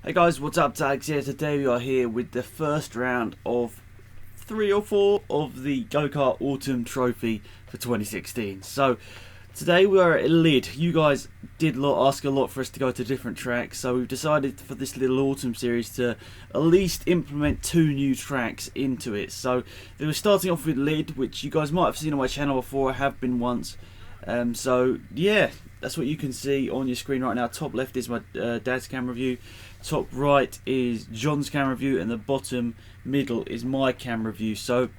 Hey guys, what's up? Tags here. Today we are here with the first round of 3 or 4 of the Go-Kart Autumn Trophy for 2016. So today we are at LYDD. You guys did ask a lot for us to go to different tracks, so we've decided for this little autumn series to at least implement 2 new tracks into it. So they were starting off with LYDD, which you guys might have seen on my channel before. I have been once. So yeah, that's what you can see on your screen right now. Top left is my dad's camera view, top right is John's camera view, and the bottom middle is my camera view. So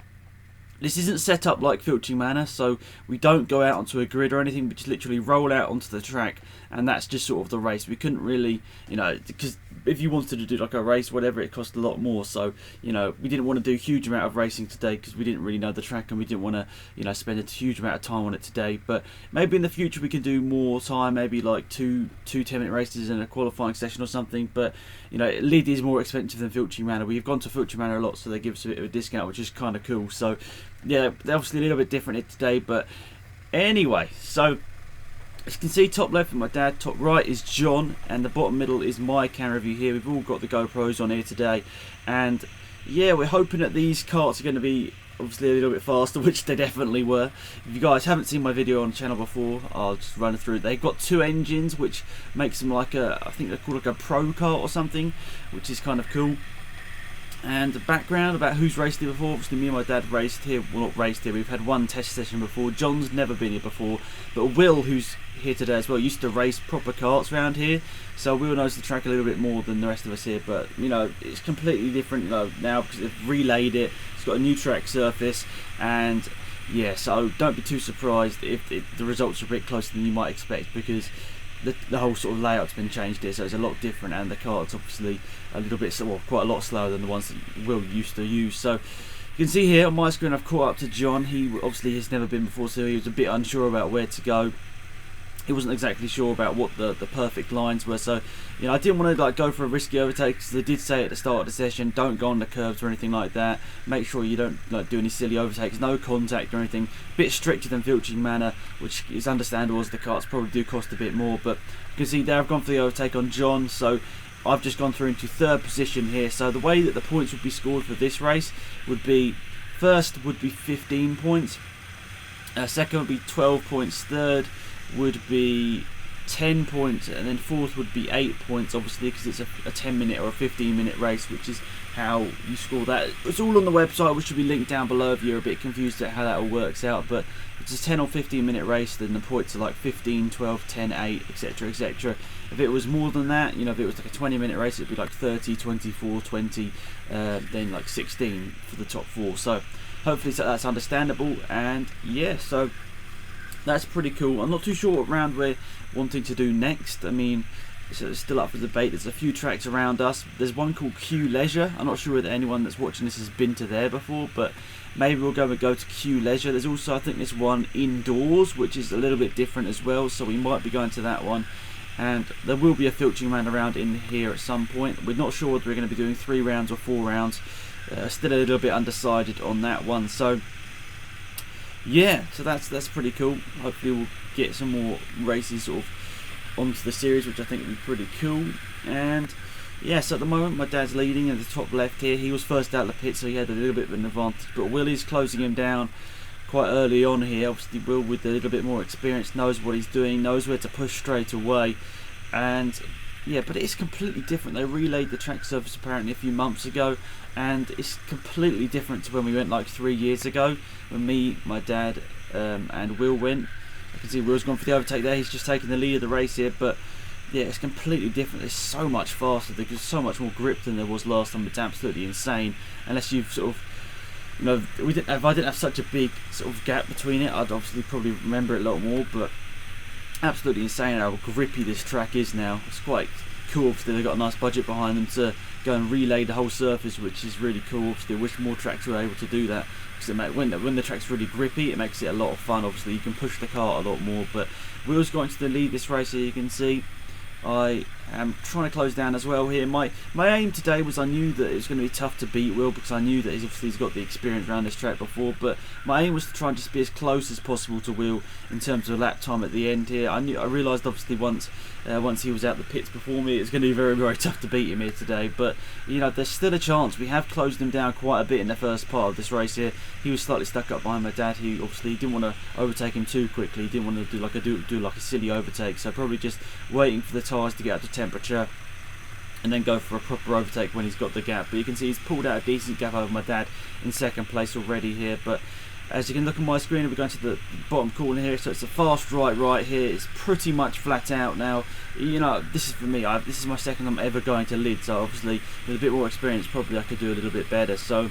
this isn't set up like filtering manner, so we don't go out onto a grid or anything. We just literally roll out onto the track, and that's just sort of the race. We couldn't really, because if you wanted to do like a race, whatever, it cost a lot more. So, we didn't want to do a huge amount of racing today because we didn't really know the track, and we didn't want to, spend a huge amount of time on it today. But maybe in the future we can do more time, maybe like two 10-minute races and a qualifying session or something. But, LYDD is more expensive than filtering manner. We've gone to filtering manner a lot, so they give us a bit of a discount, which is kind of cool. So, yeah, they're obviously a little bit different today, but anyway, so as you can see, top left is my dad, top right is John, and the bottom middle is my camera view here. We've all got the GoPros on here today, and yeah, we're hoping that these karts are going to be obviously a little bit faster, which they definitely were. If you guys haven't seen my video on the channel before, I'll just run through it. They've got 2 engines, which makes them like I think they're called like a pro kart or something, which is kind of cool. And the background about who's raced here before, obviously me and my dad raced here, well not raced here, we've had 1 test session before. John's never been here before, but Will, who's here today as well, used to race proper karts around here, so Will knows the track a little bit more than the rest of us here. But it's completely different now because they've relayed it. It's got a new track surface, and yeah, so don't be too surprised if the results are a bit closer than you might expect, because the whole sort of layout's been changed here, so it's a lot different, and the kart's obviously a little bit, well, quite a lot slower than the ones that Will used to use. So you can see here on my screen I've caught up to John. He obviously has never been before, so he was a bit unsure about where to go. He wasn't exactly sure about what the perfect lines were, so I didn't want to go for a risky overtake, because they did say at the start of the session, don't go on the curbs or anything like that. Make sure you don't do any silly overtakes, no contact or anything. A bit stricter than filtering manner, which is understandable as the karts probably do cost a bit more. But you can see there I've gone for the overtake on John, so I've just gone through into 3rd position here. So the way that the points would be scored for this race would be, first would be 15 points, second would be 12 points, third would be 10 points, and then 4th would be 8 points, obviously because it's a 10-minute or a 15-minute race, which is how you score that. It's all on the website, which should be linked down below if you're a bit confused at how that all works out. But if it's a 10 or 15-minute race, then the points are like 15, 12, 10, 8, etc, etc. If it was more than that, if it was like a 20-minute race, it'd be like 30, 24, 20, then like 16 for the top 4. So hopefully that's understandable, and yeah, so that's pretty cool. I'm not too sure what round we're wanting to do next. I mean, it's still up for debate. There's a few tracks around us. There's one called Q Leisure. I'm not sure whether anyone that's watching this has been to there before, but maybe we'll go to Q Leisure. There's also, I think, this one indoors, which is a little bit different as well, so we might be going to that one. And there will be a filtering round around in here at some point. We're not sure whether we're going to be doing 3 rounds or 4 rounds. Still a little bit undecided on that one. So yeah, so that's pretty cool. Hopefully we'll get some more races sort of onto the series, which I think will be pretty cool. And yeah, so at the moment my dad's leading in the top left here. He was first out of the pit, so he had a little bit of an advantage, but Will is closing him down quite early on here. Obviously Will, with a little bit more experience, knows what he's doing, knows where to push straight away. And yeah, but it's completely different. They relayed the track surface apparently a few months ago, and it's completely different to when we went like 3 years ago, when me, my dad, and Will went. I can see Will's gone for the overtake there. He's just taking the lead of the race here, but yeah, it's completely different. It's so much faster. There's so much more grip than there was last time. It's absolutely insane. Unless you've sort of, if I didn't have such a big sort of gap between it, I'd obviously probably remember it a lot more. But absolutely insane how grippy this track is now. It's quite cool. Obviously they've got a nice budget behind them to go and relay the whole surface, which is really cool. Obviously I wish more tracks were able to do that, because when the track's really grippy, it makes it a lot of fun. Obviously you can push the kart a lot more. But Will's got into the lead this race here. You can see I Trying to close down as well here. My aim today was, I knew that it was going to be tough to beat Will, because I knew that he's got the experience around this track before, but my aim was to try and just be as close as possible to Will in terms of lap time at the end here. I realised obviously once he was out the pits before me, it's going to be very, very tough to beat him here today, but you know, there's still a chance. We have closed him down quite a bit in the first part of this race here. He was slightly stuck up behind my dad. He obviously didn't want to overtake him too quickly. He didn't want to do like a silly overtake, so probably just waiting for the tyres to get up to temperature and then go for a proper overtake when he's got the gap. But you can see he's pulled out a decent gap over my dad in second place already here. But as you can look on my screen, we're going to the bottom corner here, so it's a fast right here. It's pretty much flat out now. You know, this is for me, this is my second time ever going to LYDD, so obviously with a bit more experience probably I could do a little bit better. So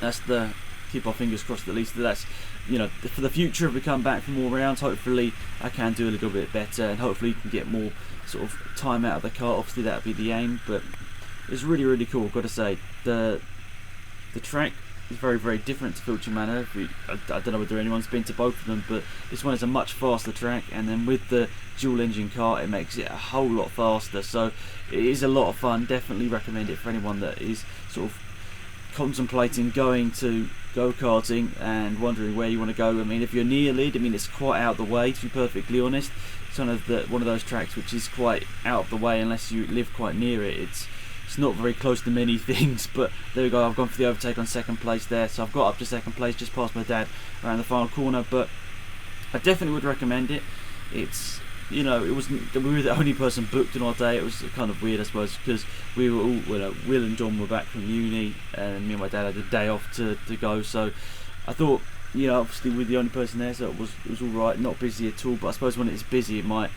that's the, keep our fingers crossed at least, that's, you know, for the future, if we come back for more rounds, hopefully I can do a little bit better, and hopefully you can get more sort of time out of the car. Obviously that would be the aim, but it's really, really cool, I've got to say. The track is very, very different to Filthy Manor. I don't know whether anyone's been to both of them, but this one is a much faster track, and then with the dual engine car it makes it a whole lot faster, so it is a lot of fun. Definitely recommend it for anyone that is sort of contemplating going to go-karting and wondering where you want to go. I mean, if you're near LYDD, I mean, it's quite out of the way, to be perfectly honest. It's one of those tracks which is quite out of the way unless you live quite near it. It's not very close to many things, but there we go. I've gone for the overtake on second place there, so I've got up to second place, just past my dad around the final corner. But I definitely would recommend it. It's, you know, we were the only person booked on our day. It was kind of weird, I suppose, because we were all, Will and John were back from uni, and me and my dad had a day off to go. So I thought, you know, obviously we're the only person there, so it was all right, not busy at all. But I suppose when it's busy, it might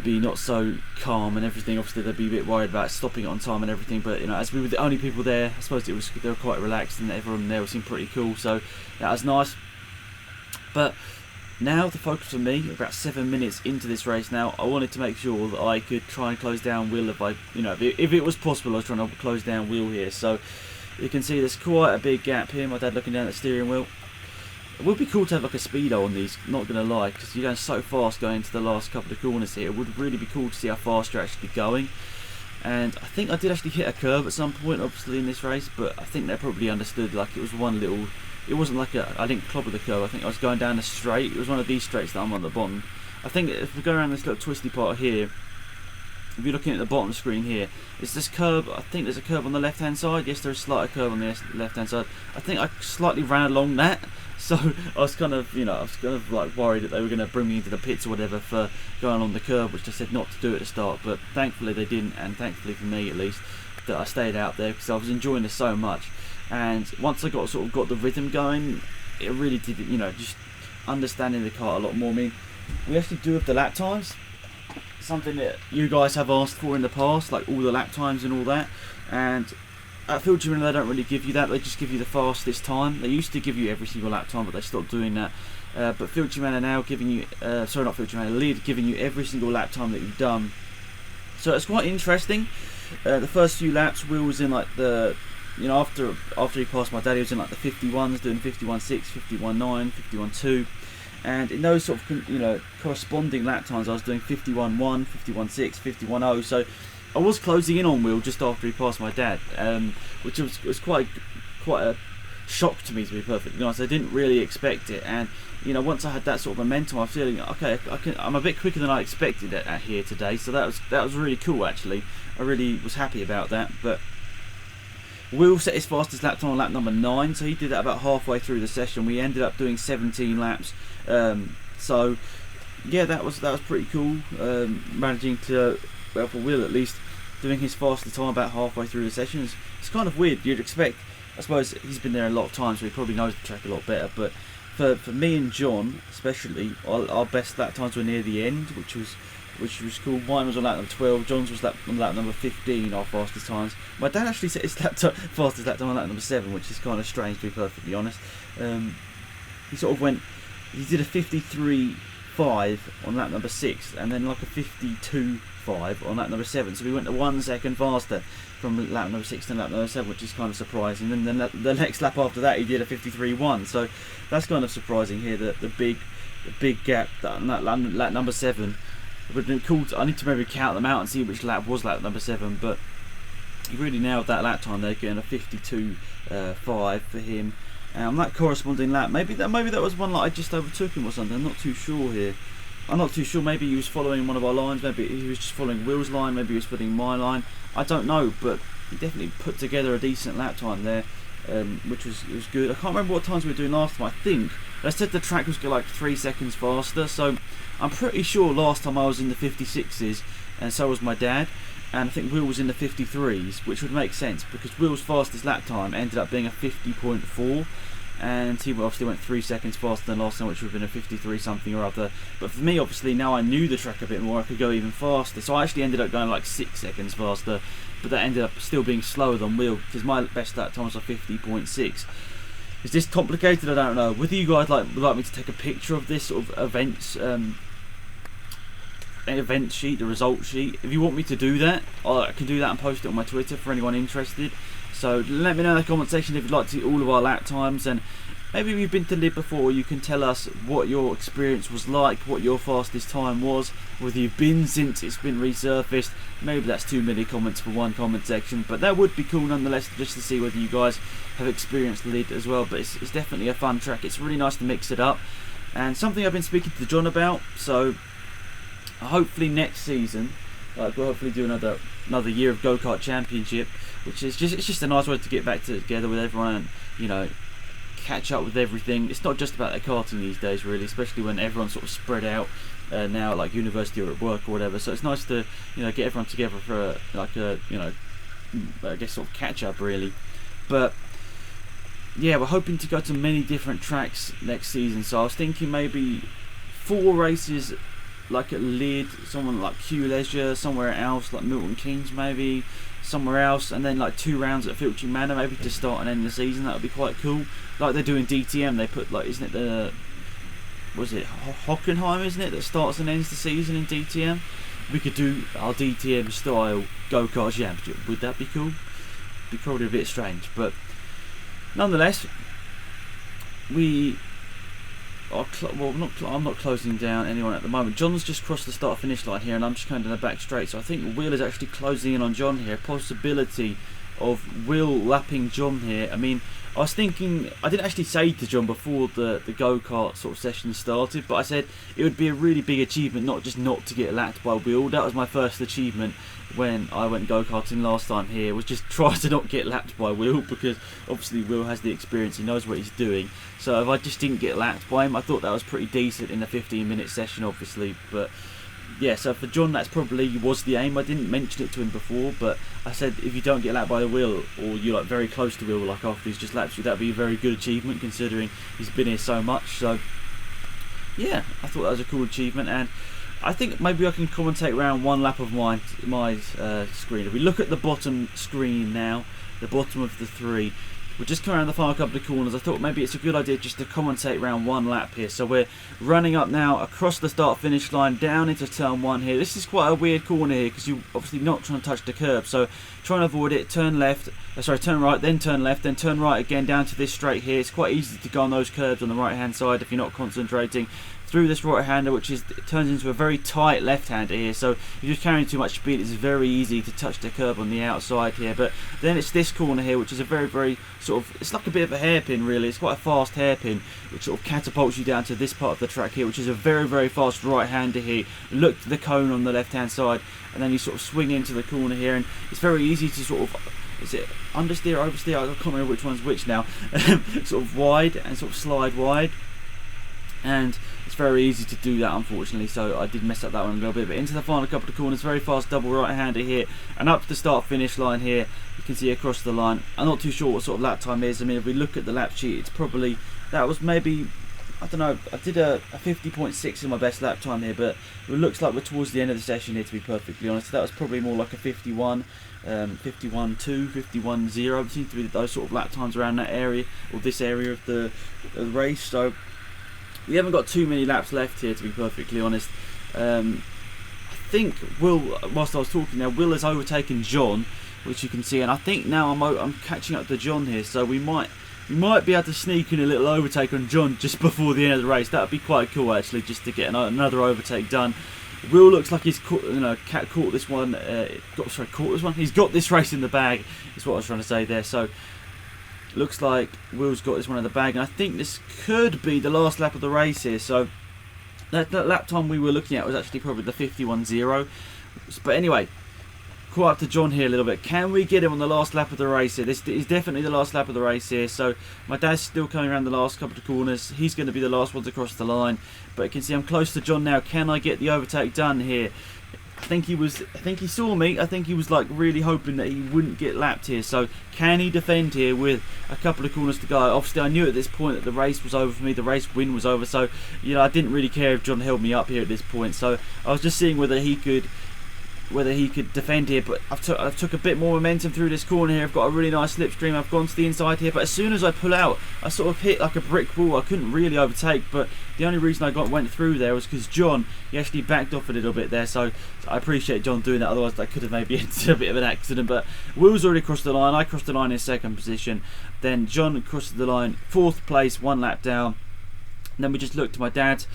be not so calm and everything. Obviously they'd be a bit worried about stopping it on time and everything, but you know, as we were the only people there, I suppose they were quite relaxed, and everyone there seemed pretty cool, so that was nice. But now the focus for me, about 7 minutes into this race now, I wanted to make sure that I could try and close down Will if it was possible. I was trying to close down Will here, so you can see there's quite a big gap here. My dad looking down at the steering wheel. It would be cool to have like a speedo on these, not going to lie, because you're going so fast going into the last couple of corners here. It would really be cool to see how fast you're actually going. And I think I did actually hit a curve at some point, obviously, in this race, but I think they probably understood, like, it was one little, it wasn't like I didn't clobber the curve. I think I was going down a straight. It was one of these straights that I'm on the bottom. I think if we go around this little twisty part here, if you're looking at the bottom screen here, it's this curve. I think there's a curve on the left hand side. Yes, there's a slight curve on the left hand side. I think I slightly ran along that, so I was kind of, like worried that they were going to bring me into the pits or whatever for going on the curve, which I said not to do at the start, but thankfully they didn't, and thankfully for me at least that I stayed out there, because I was enjoying this so much. And once I got the rhythm going, it really did, just understanding the car a lot more. I mean, we actually do have the lap times, something that you guys have asked for in the past, like all the lap times and all that. And at Filthy Manor they don't really give you that, they just give you the fastest time. They used to give you every single lap time, but they stopped doing that. But Filthy Manor now giving you, sorry, not Filthy Manor, LYDD giving you every single lap time that you've done. So it's quite interesting. The first few laps, Will was in like the, after he passed my dad, he was in like the 51s, doing 51.6, 51.9, 51.2. And in those sort of, corresponding lap times, I was doing 51.1, 51.6, 51.0. So I was closing in on Will just after he passed my dad, which was quite a shock to me, to be perfectly honest. I didn't really expect it, and once I had that sort of momentum, I was feeling okay. I'm a bit quicker than I expected at here today, so that was really cool actually. I really was happy about that. But Will set his fastest lap time on lap number 9, so he did that about halfway through the session. We ended up doing 17 laps, so yeah, that was pretty cool. Managing to, well, for Will at least, doing his fastest time about halfway through the session. It's kind of weird. You'd expect, I suppose he's been there a lot of times, so he probably knows the track a lot better. But for me and John especially, our best lap times were near the end, which was cool. Mine was on lap number 12, John's was on lap number 15, our fastest times. My dad actually set his fastest lap time on lap number 7, which is kind of strange, to be perfectly honest. He sort of he did a 53.5 on lap number 6, and then like a 52.5 on lap number 7, so we went to 1 second faster from lap number 6 to lap number 7, which is kind of surprising. And then the next lap after that he did a 53.1, so that's kind of surprising here, that the big gap that on lap number 7. it would have been cool. I need to maybe count them out and see which lap was lap number 7, but he really nailed that lap time there, getting a 52.5 for him. On that corresponding lap, maybe that was one that I just overtook him or something. I'm not too sure here. I'm not too sure. Maybe he was following one of our lines. Maybe he was just following Will's line. Maybe he was following my line. I don't know, but he definitely put together a decent lap time there, which was good. I can't remember what times we were doing last time. I think I said the track was like 3 seconds faster, so I'm pretty sure last time I was in the 56s, and so was my dad. And I think Will was in the 53s, which would make sense because Will's fastest lap time ended up being a 50.4, and he obviously went 3 seconds faster than last time, which would have been a 53 something or other. But for me, obviously, now I knew the track a bit more, I could go even faster. So I actually ended up going like 6 seconds faster, but that ended up still being slower than Will because my best lap time was a 50.6. Is this complicated? I don't know. Whether you guys would like me to take a picture of this sort of event sheet, the result sheet. If you want me to do that, I can do that and post it on my Twitter for anyone interested. So let me know in the comment section if you'd like to see all of our lap times, and maybe if you've been to LYDD before, you can tell us what your experience was like, what your fastest time was, whether you've been since it's been resurfaced. Maybe that's too many comments for one comment section, but that would be cool nonetheless, just to see whether you guys have experienced LYDD as well. But it's definitely a fun track. It's really nice to mix it up, and something I've been speaking to John about. So hopefully next season, we'll hopefully do another year of Go-Kart Championship, which is just a nice way to get back together with everyone and, you know, catch up with everything. It's not just about the karting these days, really, especially when everyone's sort of spread out now, like university or at work or whatever. So it's nice to, you know, get everyone together for I guess sort of catch up, really. But yeah, we're hoping to go to many different tracks next season. So I was thinking maybe 4 races, like at LYDD, someone like Q Leisure, somewhere else like Milton Keynes, maybe somewhere else, and then like 2 rounds at Filching Manor, maybe to start and end the season. That would be quite cool. Like they do in DTM, they put like, isn't it Hockenheim, isn't it, that starts and ends the season in DTM? We could do our DTM style Go-Kart Championship. Would that be cool? Be probably a bit strange, but nonetheless, I'm not closing down anyone at the moment. John's just crossed the start-finish line here, and I'm just going down the back straight. So I think Will is actually closing in on John here. Possibility of Will lapping John here. I mean, I was thinking, I didn't actually say to John before the go-kart sort of session started, but I said it would be a really big achievement not to get lapped by Will. That was my first achievement when I went go-karting last time here, was just try to not get lapped by Will, because obviously Will has the experience, he knows what he's doing. So if I just didn't get lapped by him, I thought that was pretty decent in a 15-minute session, obviously. But yeah, so for John, that's probably was the aim. I didn't mention it to him before, but I said if you don't get lapped by Will, or you're like very close to Will, like after he's just lapped you, that'd be a very good achievement considering he's been here so much. So yeah, I thought that was a cool achievement, and I think maybe I can commentate around one lap of my screen. If we look at the bottom screen now, the bottom of the 3, we're just coming around the final couple of corners. I thought maybe it's a good idea just to commentate around one lap here. So we're running up now across the start-finish line, down into turn 1 here. This is quite a weird corner here because you're obviously not trying to touch the curb. So trying to avoid it, turn left, turn right, then turn left, then turn right again down to this straight here. It's quite easy to go on those curbs on the right-hand side if you're not concentrating. Through this right-hander, which turns into a very tight left-hander here, so if you're carrying too much speed, it's very easy to touch the curb on the outside here. But then it's this corner here, which is a very, very sort of, it's like a bit of a hairpin really. It's quite a fast hairpin, which sort of catapults you down to this part of the track here, which is a very, very fast right-hander here. Look to the cone on the left-hand side, and then you sort of swing into the corner here, and it's very easy to sort of, is it understeer, oversteer? I can't remember which one's which now. Sort of wide and sort of slide wide. And it's very easy to do that, unfortunately, so I did mess up that one a little bit. But into the final couple of corners, very fast double right-hander here, and up to the start-finish line here, you can see across the line. I'm not too sure what sort of lap time is. I mean, if we look at the lap sheet, it's probably, that was maybe, I don't know, I did a 50.6 in my best lap time here, but it looks like we're towards the end of the session here, to be perfectly honest. So that was probably more like a 51, 51.2, 51.0. It seems to be those sort of lap times around that area, or this area of the race. So we haven't got too many laps left here, to be perfectly honest. I think Will, whilst I was talking now, Will has overtaken John, which you can see, and I think now I'm catching up to John here, so we might be able to sneak in a little overtake on John just before the end of the race. That would be quite cool, actually, just to get another overtake done. Will looks like he's caught, caught this one. Caught this one. He's got this race in the bag. Is what I was trying to say there. So looks like Will's got this one in the bag, and I think this could be the last lap of the race here. So that lap time we were looking at was actually probably the 51.0. But anyway, caught up to John here a little bit. Can we get him on the last lap of the race here? This is definitely the last lap of the race here. So my dad's still coming around the last couple of corners. He's going to be the last one to cross the line. But you can see I'm close to John now. Can I get the overtake done here? I think he saw me. I think he was like really hoping that he wouldn't get lapped here. So can he defend here with a couple of corners to go? Obviously I knew at this point that the race was over for me. The race win was over. So I didn't really care if John held me up here at this point. So I was just seeing whether he could defend here, but I've took a bit more momentum through this corner here. I've got a really nice slipstream. I've gone to the inside here, but as soon as I pull out, I sort of hit like a brick wall. I couldn't really overtake, but the only reason I went through there was because John, he actually backed off a little bit there. So I appreciate John doing that. Otherwise, that could have maybe ended a bit of an accident. But Will's already crossed the line. I crossed the line in second position. Then John crossed the line, fourth place, one lap down. And then we just looked to my dad's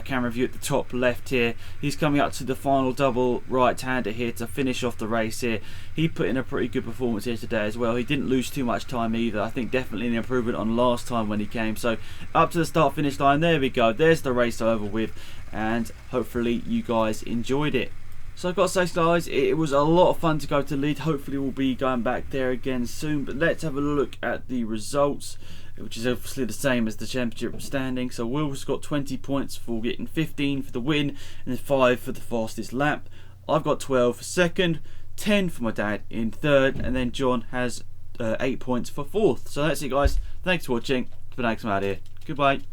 camera view at the top left here. He's coming up to the final double right-hander here to finish off the race here. He put in a pretty good performance here today as well. He didn't lose too much time either. I think definitely an improvement on last time when he came. So up to the start-finish line. There we go. There's the race over with. And hopefully you guys enjoyed it. So I've got to say, guys, it was a lot of fun to go to LYDD. Hopefully we'll be going back there again soon. But let's have a look at the results, which is obviously the same as the championship standing. So Will's got 20 points for getting 15 for the win, and then 5 for the fastest lap. I've got 12 for second, 10 for my dad in third, and then John has 8 points for fourth. So that's it, guys. Thanks for watching. It's been Alex, I'm out here. Goodbye.